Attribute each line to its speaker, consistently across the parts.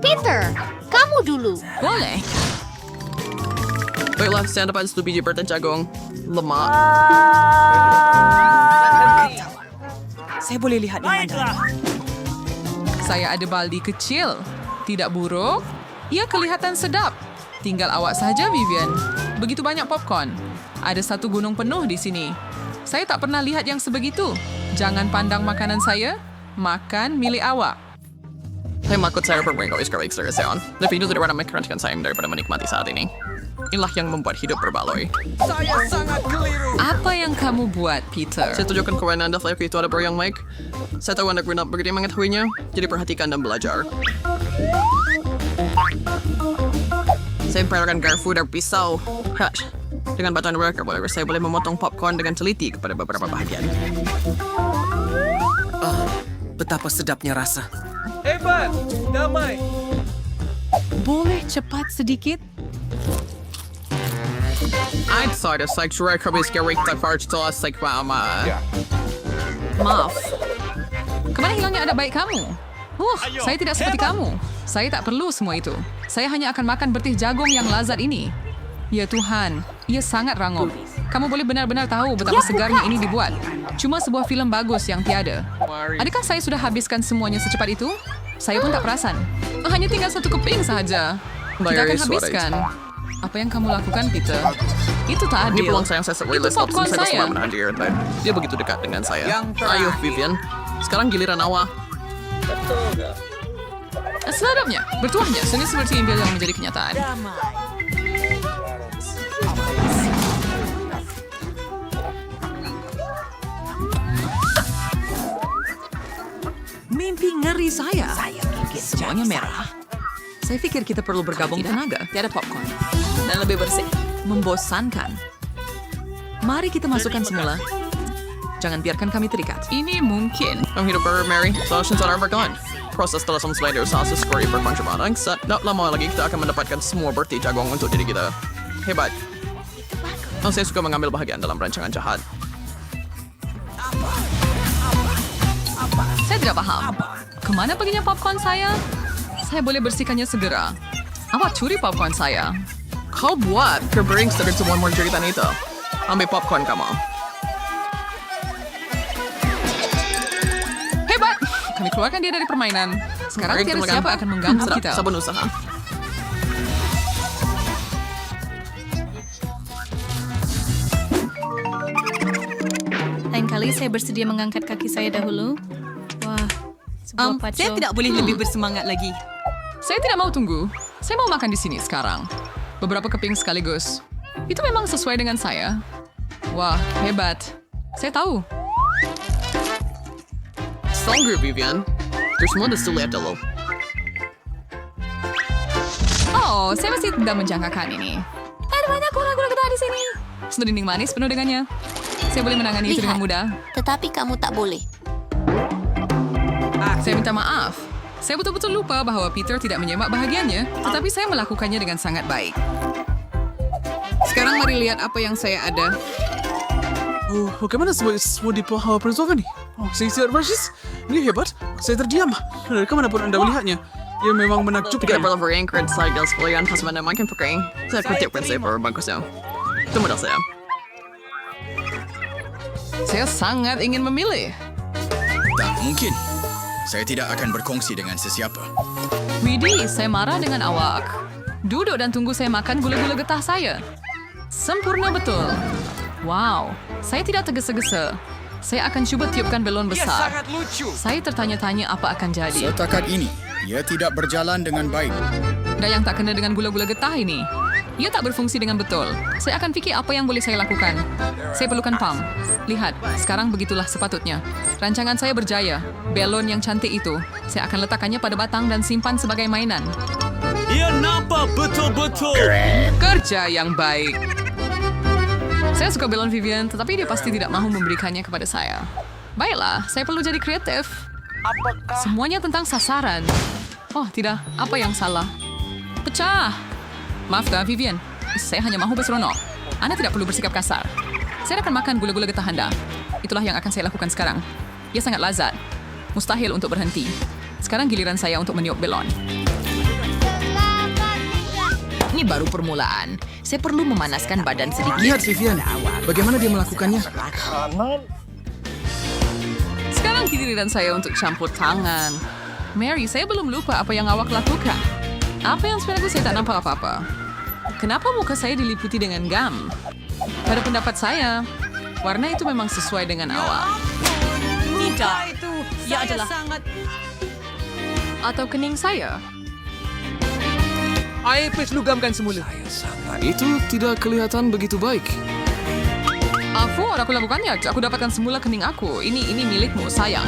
Speaker 1: Peter, kamu dulu.
Speaker 2: Boleh.
Speaker 3: Baiklah, saya dapat satu biji pertan jagung. Lemak.
Speaker 4: Saya boleh lihat yang mana.
Speaker 2: Saya ada baldi kecil. Tidak buruk. Ia kelihatan sedap. Tinggal awak saja, Vivian. Begitu banyak popcorn. Ada satu gunung penuh di sini. Saya tak pernah lihat yang sebegitu. Jangan pandang makanan saya. Makan milik awak.
Speaker 3: Saya makut saya bermain sekali ekstresan. Tapi itu tidak pernah mengkeraskan saya daripada menikmati saat ini. Inilah yang membuat hidup berbaloi.
Speaker 2: Apa yang kamu buat, Peter?
Speaker 3: Saya tunjukkan kepada Anda flavor itu ada yang baik. Saya tahu Anda benar begitu mengetahuinya, jadi perhatikan dan belajar. Saya memperlukan garpu dan pisau. Hush. Dengan batuan worker, saya boleh memotong popcorn dengan teliti kepada beberapa bahagian.
Speaker 4: Betapa sedapnya rasa.
Speaker 5: Hebat! Damai!
Speaker 2: Boleh cepat sedikit?
Speaker 3: I'd thought it's like Shrek habis gerik tak farge to us like mama.
Speaker 2: Maaf. Kemana hilangnya ada baik kamu? Saya tidak seperti kamu. Saya tak perlu semua itu. Saya hanya akan makan bertih jagung yang lazat ini. Ya Tuhan, ia sangat rangup. Kamu boleh benar-benar tahu betapa segarnya ini dibuat. Cuma sebuah filem bagus yang tiada. Adakah saya sudah habiskan semuanya secepat itu? Saya pun tak perasan. Hanya tinggal satu keping sahaja. Kita akan habiskan. Apa yang kamu lakukan, Peter? Itu tak
Speaker 3: Ini
Speaker 2: adil.
Speaker 3: peluang saya
Speaker 2: Itu
Speaker 3: realize
Speaker 2: popcorn
Speaker 3: saya
Speaker 2: saya.
Speaker 3: menahan dia. Dia begitu dekat dengan saya.
Speaker 5: Yang
Speaker 3: Ayo, Vivian. Sekarang giliran awak.
Speaker 2: Sedapnya, bertuahnya, sungguh seperti impian yang menjadi kenyataan. Mimpi ngeri saya. Semuanya merah. Saya pikir kita perlu bergabung tenaga. Tiada popcorn. Dan lebih bersih. Membosankan. Mari kita masukkan semula. Jangan biarkan kami terikat. Ini mungkin.
Speaker 3: Ang hidup baru, Mary. Solution sa Arbagon. Proses telah selesai dari usaha sesuai berkontribusi. Saat tak lama lagi kita akan mendapatkan semua berti jagung untuk diri kita. Hebat. Saya suka mengambil bahagian dalam rancangan jahat.
Speaker 2: Saya tidak paham. Kemana perginya popcorn saya? Saya boleh bersihkannya segera. Awak curi popcorn saya.
Speaker 3: Kau buat kebering sedikit semua menceritakan itu. Ambil popcorn kamu.
Speaker 2: Hebat! Kami keluarkan dia dari permainan. Sekarang
Speaker 3: Mari
Speaker 2: tiada
Speaker 3: kita
Speaker 2: siapa
Speaker 3: makan.
Speaker 2: akan mengganggu
Speaker 3: Sedap,
Speaker 2: kita.
Speaker 3: sabun usaha.
Speaker 1: Lain kali saya bersedia mengangkat kaki saya dahulu. Wah, sebuah paco.
Speaker 4: Saya tidak boleh lebih bersemangat lagi.
Speaker 2: Saya tidak mau tunggu. Saya mau makan di sini sekarang. Beberapa keping sekaligus. Itu memang sesuai dengan saya. Wah, hebat. Saya tahu.
Speaker 3: Stronger, Vivian. There's more to still lihat dulu.
Speaker 2: Oh, saya masih tidak menjangkakan ini. Ada banyak gula-gula getah di sini. Sudah dinding manis penuh dengannya. Saya boleh menangani itu dengan mudah.
Speaker 1: Tetapi kamu tak boleh.
Speaker 2: Saya minta maaf. Saya betul-betul lupa bahwa Peter tidak menyemak bahagiannya, tetapi saya melakukannya dengan sangat baik. Sekarang mari lihat apa yang saya ada.
Speaker 5: Oh, bagaimana semua di bawah peruntungan nih? Oh, saya tidak persis. Ini hebat. Saya terdiam. Dari kemanapun Anda melihatnya. Ia memang
Speaker 3: Kita
Speaker 5: menakjubkan.
Speaker 3: perlu berangkat side gas kalian pas mana makin pakai. Saya kutip prinsip bagusnya. Itu mudah saya.
Speaker 2: Saya sangat ingin memilih.
Speaker 6: Tak mungkin. Saya tidak akan berkongsi dengan sesiapa.
Speaker 2: Widih, saya marah dengan awak. Duduk dan tunggu saya makan gula-gula getah saya. Sempurna betul. Wow, saya tidak tergesa-gesa. Saya akan cuba tiupkan belon besar. Saya tertanya-tanya apa akan jadi.
Speaker 6: Setakat ini, ia tidak berjalan dengan baik.
Speaker 2: Dan yang tak kena dengan gula-gula getah ini. Ia tak berfungsi dengan betul. Saya akan fikir apa yang boleh saya lakukan. Saya perlukan pam. Lihat, sekarang begitulah sepatutnya. Rancangan saya berjaya. Belon yang cantik itu, saya akan letakkannya pada batang dan simpan sebagai mainan.
Speaker 5: Ia nampak betul-betul.
Speaker 2: Kerja yang baik. Saya suka belon Vivian, tetapi dia pasti tidak mahu memberikannya kepada saya. Baiklah, saya perlu jadi kreatif. Semuanya tentang sasaran. Oh, tidak. Apa yang salah? Pecah. Maaf dah, Vivian. Saya hanya mahu berseronok. Anda tidak perlu bersikap kasar. Saya akan makan gula-gula getah Anda. Itulah yang akan saya lakukan sekarang. Ia sangat lazat. Mustahil untuk berhenti. Sekarang giliran saya untuk meniup belon.
Speaker 7: Ini baru permulaan. Saya perlu memanaskan badan sedikit.
Speaker 8: Lihat Vivian, bagaimana dia melakukannya.
Speaker 2: Sekarang giliran saya untuk campur tangan. Mary, saya belum lupa apa yang awak lakukan. Apa yang sebenarnya saya tak nampak apa-apa. Kenapa muka saya diliputi dengan gam? Pada pendapat saya, warna itu memang sesuai dengan awak.
Speaker 1: Tidak. Ya adalah.
Speaker 2: Atau kening saya?
Speaker 8: Ayo, please lugamkan semula.
Speaker 5: Itu tidak kelihatan begitu baik.
Speaker 2: Afur, aku lakukannya. Aku dapatkan semula kening aku. Ini milikmu, sayang.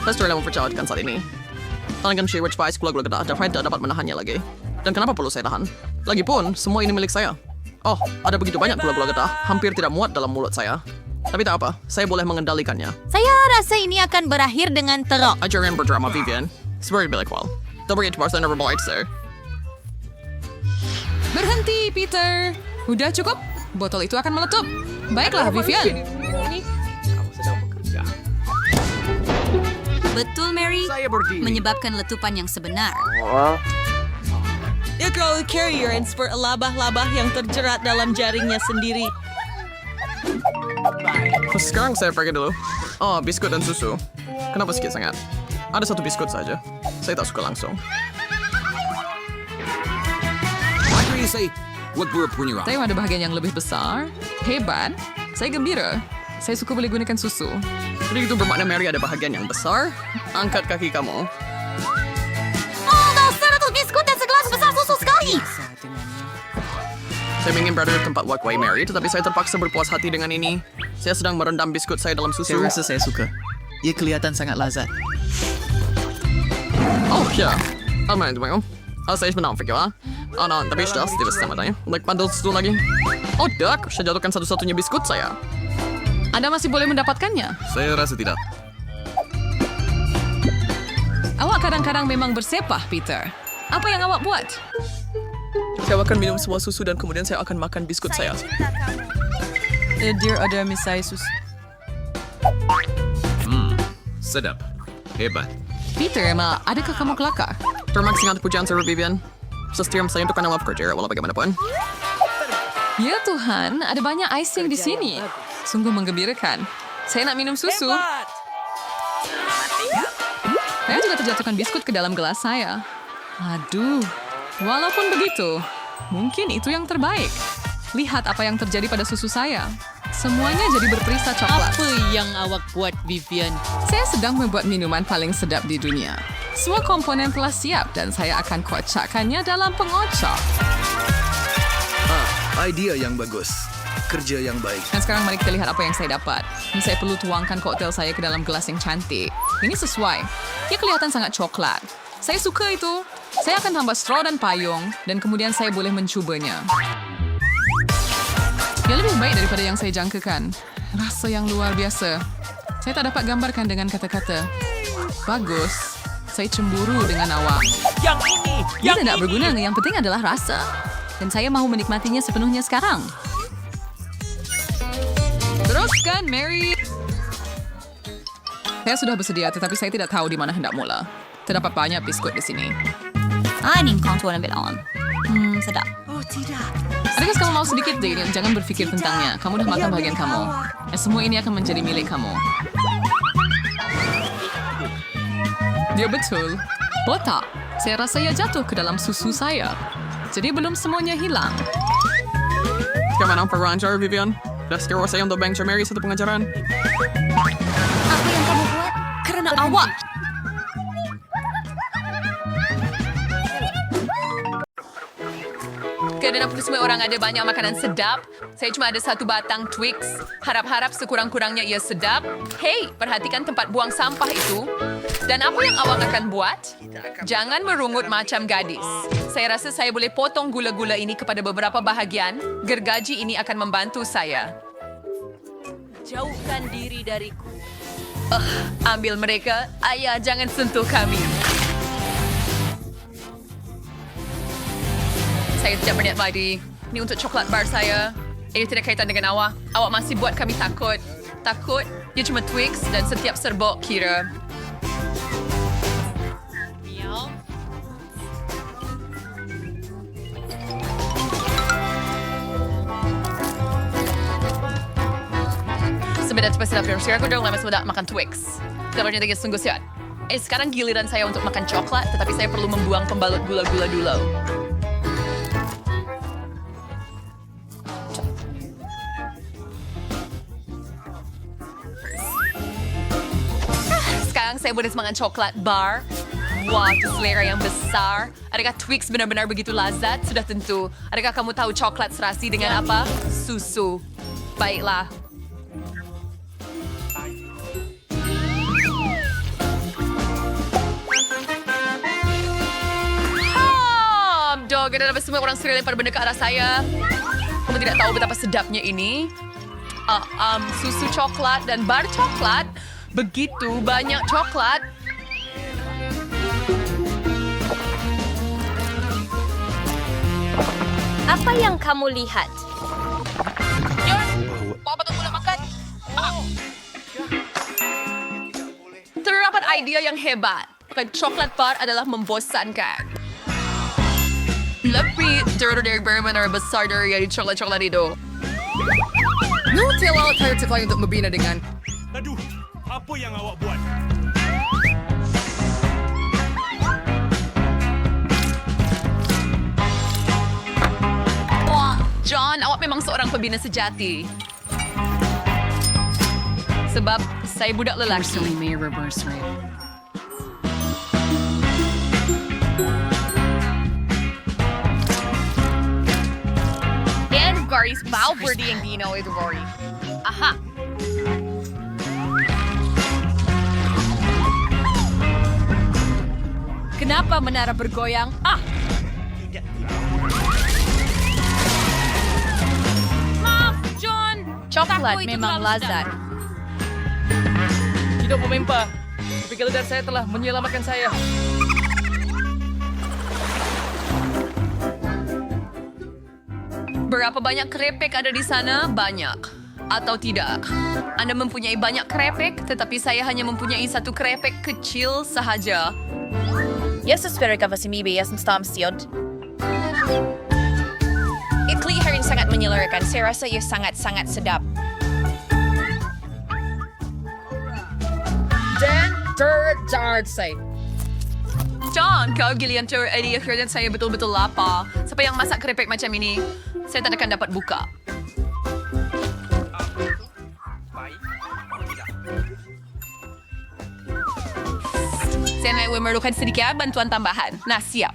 Speaker 3: Lester yang mempercayakan saat ini. Tangan Sherwood Spice gula-gula gedah, Fred tidak dapat menahannya lagi. Dan kenapa perlu saya tahan? Lagipun, semua ini milik saya. Oh, ada begitu banyak gula-gula gedah, hampir tidak muat dalam mulut saya. Tapi tak apa, saya boleh mengendalikannya.
Speaker 1: Saya rasa ini akan berakhir dengan teruk.
Speaker 3: Ajaran berdrama Vivian. Seperti bilik wal. Double itu bahasa never blight, sir.
Speaker 2: Berhenti, Peter. Udah cukup? Botol itu akan meletup. Baiklah, Vivian.
Speaker 1: Betul, Mary.
Speaker 8: Saya berdiri.
Speaker 1: Menyebabkan letupan yang sebenar.
Speaker 4: Dia terlalu curious for labah-labah yang terjerat dalam jaringnya sendiri.
Speaker 3: Sekarang saya pergi dulu. Oh, biskut dan susu. Kenapa sedikit sangat? Ada satu biskut saja. Saya tak suka langsung.
Speaker 2: Tapi ada bahagian yang lebih besar. Hebat. Saya gembira. Saya suka boleh gunakan susu.
Speaker 3: Jadi itu bermakna Mary ada bahagian yang besar. Angkat kaki kamu.
Speaker 1: Oh, dasar itu biskut dan segelas besar susu sekali.
Speaker 3: Saya ingin berada di tempat Walkway Mary, tetapi saya terpaksa berpuas hati dengan ini. Saya sedang merendam biskut saya dalam susu.
Speaker 9: Saya rasa saya suka. Ia kelihatan sangat lazat.
Speaker 3: Oh, ya. Aman, teman. Saya sebenarnya fikir, tapi sudah tidak sama tanya. Like pandal susu lagi. Oh, dak. Saya jatuhkan satu-satunya biskut saya.
Speaker 2: Anda masih boleh mendapatkannya.
Speaker 5: Saya rasa tidak.
Speaker 2: Awak kadang-kadang memang bersepah, Peter. Apa yang awak buat?
Speaker 3: Saya akan minum semua susu dan kemudian saya akan makan biskut saya.
Speaker 4: Dear ada misai sus.
Speaker 5: Sedap. Hebat.
Speaker 2: Peter, adakah kamu kelakar?
Speaker 3: Terima kasih atas pujian, Sir Vivian. Setiap saya untuk nama kerja, walau bagaimanapun.
Speaker 2: Ya Tuhan, ada banyak icing di sini. Sungguh menggembirakan. Saya nak minum susu. Saya juga terjatuhkan biskut ke dalam gelas saya. Aduh, walaupun begitu, mungkin itu yang terbaik. Lihat apa yang terjadi pada susu saya. Semuanya jadi berperisa coklat.
Speaker 4: Apa yang awak buat, Vivian?
Speaker 2: Saya sedang membuat minuman paling sedap di dunia. Semua komponen telah siap dan saya akan kocakkannya dalam pengocok.
Speaker 6: Idea yang bagus. Kerja yang baik.
Speaker 2: Dan sekarang mari kita lihat apa yang saya dapat. Ini saya perlu tuangkan koktail saya ke dalam gelas yang cantik. Ini sesuai. Ia kelihatan sangat coklat. Saya suka itu. Saya akan tambah straw dan payung dan kemudian saya boleh mencubanya. Ya lebih baik daripada yang saya jangkakan. Rasa yang luar biasa. Saya tak dapat gambarkan dengan kata-kata. Bagus. Saya cemburu dengan awak.
Speaker 4: Yang ini!
Speaker 2: Ia tidak berguna. Yang penting adalah rasa. Dan saya mahu menikmatinya sepenuhnya sekarang. Teruskan, Mary. Saya sudah bersedia, tetapi saya tidak tahu di mana hendak mula. Terdapat banyak biskut di sini.
Speaker 1: Ini kau tuan ambil on. Sedap.
Speaker 2: Adakah kamu mau sedikit, Dale? Jangan berpikir tentangnya. Kamu dah makan bahagian kamu. Semua ini akan menjadi milik kamu. Dia betul. Botak. Saya rasa ia jatuh ke dalam susu saya. Jadi belum semuanya hilang.
Speaker 3: Bagaimana perancar, Vivian? Dah sekarang saya untuk Bank Mary satu pengajaran.
Speaker 1: Apa yang kamu buat? Karena awak.
Speaker 2: Kerana semua orang ada banyak makanan sedap, saya cuma ada satu batang Twix. Harap-harap sekurang-kurangnya ia sedap. Hei, perhatikan tempat buang sampah itu. Dan apa yang awak akan buat? Jangan merungut macam gadis. Saya rasa saya boleh potong gula-gula ini kepada beberapa bahagian. Gergaji ini akan membantu saya.
Speaker 4: Jauhkan diri dariku.
Speaker 2: Ambil mereka. Ayah, jangan sentuh kami. Saya tidak berniat badi. Ini untuk coklat bar saya. Ini tidak kaitan dengan awak. Awak masih buat kami takut. Takut? Ia cuma Twix dan setiap serbuk kira. Sebenarnya cepat sedap. Sekarang aku udah lama sudah makan Twix. Telurnya tiga sungguh sehat. Sekarang giliran saya untuk makan coklat, tetapi saya perlu membuang pembalut gula-gula dulu. Sekarang saya boleh makan coklat bar. Wah, itu selera yang besar. Adakah Twix benar-benar begitu lazat? Sudah tentu. Adakah kamu tahu coklat serasi dengan apa? Susu. Baiklah. Dog, ada semua orang sering lempar benda ke arah saya. Kamu tidak tahu betapa sedapnya ini. Susu coklat dan bar coklat. Begitu banyak coklat.
Speaker 10: Apa yang kamu lihat?
Speaker 2: Papa tunggu nak makan. Terdapat idea yang hebat. Makan coklat bar adalah membosankan. Lebih dari bermain besar dari coklat-coklat itu.
Speaker 8: Nutella tayo ceklay untuk membina dengan...
Speaker 11: Aduh, apa yang awak buat?
Speaker 2: Wah, John, awak memang seorang pembina sejati. Sebab saya budak lelaki.
Speaker 10: Dan garis bau berdi yang dino itu Rory. Aha.
Speaker 4: Kenapa menara bergoyang? Maaf, John.
Speaker 10: Coklat memang lazat.
Speaker 8: Tidak memempa. Tapi keledar saya telah menyelamatkan saya.
Speaker 2: Berapa banyak krepek ada di sana? Banyak. Atau tidak? Anda mempunyai banyak krepek, tetapi saya hanya mempunyai satu krepek kecil sahaja.
Speaker 10: Jesus verika vasimibi yang stamsiod. Ikliharin sangat menyelarakan. Saya rasa ia sangat-sangat sedap.
Speaker 8: Dan terjard saya.
Speaker 2: John, kau gilian idea dan saya betul-betul lapar. Siapa yang masak krepek macam ini? Saya tak akan dapat buka. Saya memerlukan sedikit bantuan tambahan. Nah, siap.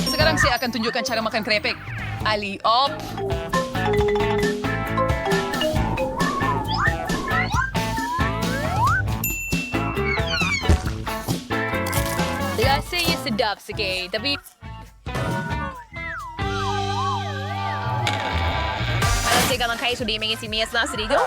Speaker 2: Sekarang saya akan tunjukkan cara makan krepek. Ali op.
Speaker 10: Rasanya sedap sikit, tapi... Alam saya kalau kayo sudah mengisi mias na sedikit.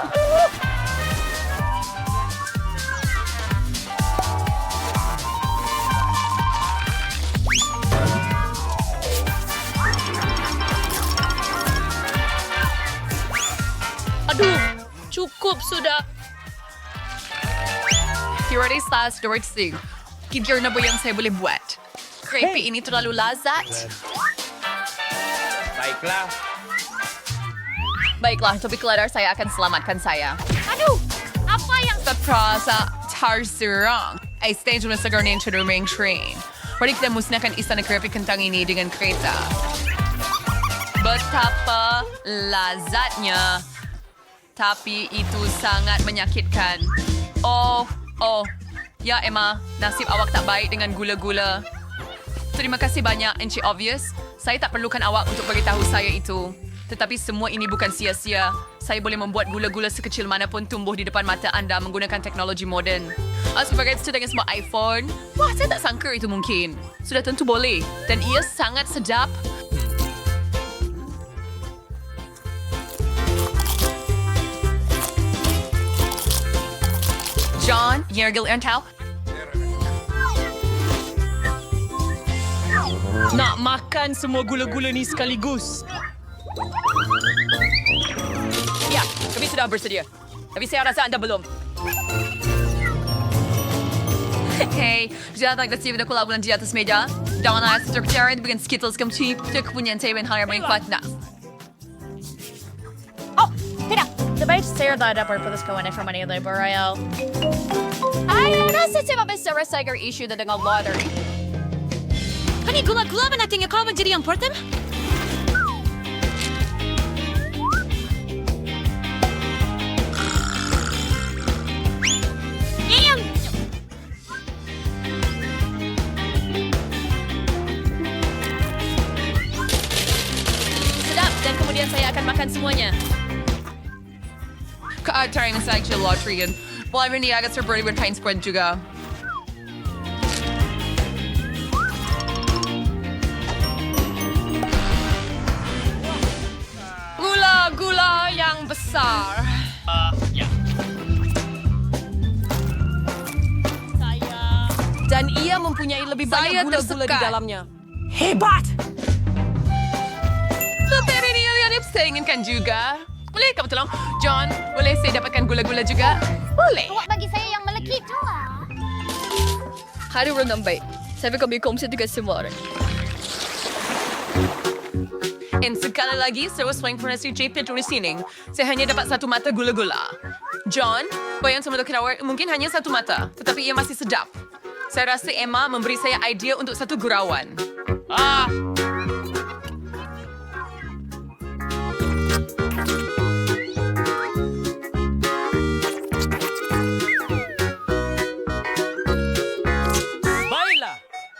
Speaker 10: Aduh, cukup sudah.
Speaker 2: Here is last George Singh. Kikir na ba yang saya boleh buat? Crepe ini terlalu lazat.
Speaker 11: Baiklah.
Speaker 2: Baiklah, tapi keledar saya akan selamatkan saya.
Speaker 10: Aduh, apa yang...
Speaker 2: Terasa terserang. Stage na sa garnin to the main train. Pwede kita musnahkan isa na crepe kentang ini dengan kereta. Betapa lazatnya. Tapi itu sangat menyakitkan. Oh. Ya, Emma. Nasib awak tak baik dengan gula-gula. Terima kasih banyak, Encik Obvious. Saya tak perlukan awak untuk beritahu saya itu. Tetapi semua ini bukan sia-sia. Saya boleh membuat gula-gula sekecil manapun tumbuh di depan mata anda menggunakan teknologi moden. Sebagai itu dengan semua iPhone. Wah, saya tak sangka itu mungkin. Sudah tentu boleh. Dan ia sangat sedap. John, Yergil Entau.
Speaker 4: Nak makan semua gula-gula ni sekaligus.
Speaker 2: Ya, kami sudah bersedia. Tapi saya rasa anda belum. Hey, jangan tak kasih pada kulabulan di atas meja. Jangan ada struktur dengan Skittles kemci. Untuk kepunyaan saya yang hanya berlipat na.
Speaker 10: baik saya tak dapat putuskan informasi liberal. Ay, rasa saya mabisa recycle issue na dengan lottery.
Speaker 4: Hani gula-gula ba natin ikaw menjadi yang pertama?
Speaker 10: Sedap dan kemudian saya akan makan semuanya.
Speaker 2: Trying to select your lottery and well, I'm agak seperti bertain squad juga.
Speaker 10: Gula-gula yang besar.
Speaker 4: Dan ia mempunyai lebih banyak gula-gula di dalamnya.
Speaker 2: Hebat! Tetapi ini yang saya inginkan juga. Boleh kamu tolong? John, boleh saya dapatkan gula-gula juga? Boleh.
Speaker 10: Awak bagi saya yang melekit tu lah.
Speaker 4: Hari renang baik. Saya kami kongsi dengan semua orang.
Speaker 2: Dan sekali lagi, saya selain furnasi JP tulis sini, saya hanya dapat satu mata gula-gula. John, bayang sama dokter mungkin hanya satu mata, tetapi ia masih sedap. Saya rasa Emma memberi saya idea untuk satu gurauan.
Speaker 8: Baiklah,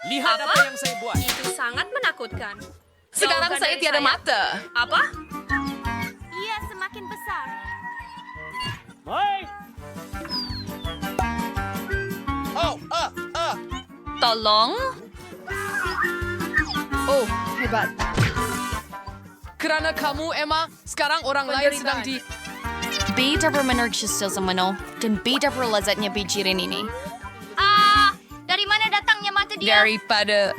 Speaker 8: lihat apa yang saya buat.
Speaker 4: Itu sangat menakutkan.
Speaker 2: Sekarang saya tiada mata.
Speaker 4: Apa?
Speaker 10: Ia semakin besar.
Speaker 11: Baik.
Speaker 10: Tolong.
Speaker 4: Oh, hebat.
Speaker 2: Kerana kamu, Emma, sekarang orang lain sedang di...
Speaker 10: Beda bermenerjus semano dan beda berlezatnya bijirin ini. Dari mana datangnya mata dia?
Speaker 2: Daripada...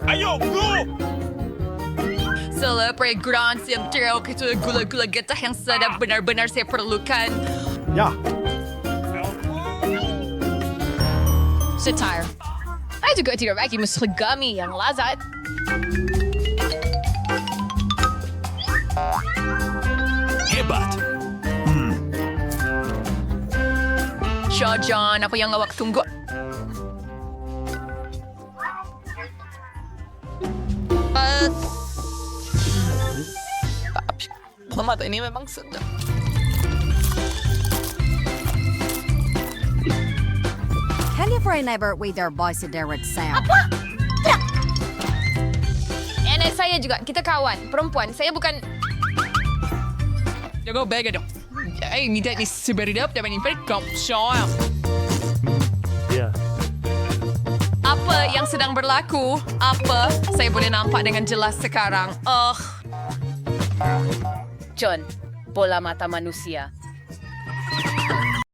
Speaker 11: Ayo, bro!
Speaker 2: Selepre grand siap teruk itu gula-gula getah yang sedap benar-benar saya perlukan.
Speaker 11: Ya.
Speaker 10: Setar. Saya juga tidak lagi mesergami yang lazat.
Speaker 11: Hebat.
Speaker 2: John, apa yang awak tunggu? Mata ini memang sedap.
Speaker 12: Can you for a neighbor with their voice direct sound?
Speaker 10: Nenek saya juga, kita kawan, perempuan. Saya bukan...
Speaker 2: Jago bega dong. Ini tak seberidap dan ini perkom syam.
Speaker 11: Ya.
Speaker 2: Apa yang sedang berlaku? Apa saya boleh nampak dengan jelas sekarang?
Speaker 4: John, bola mata manusia.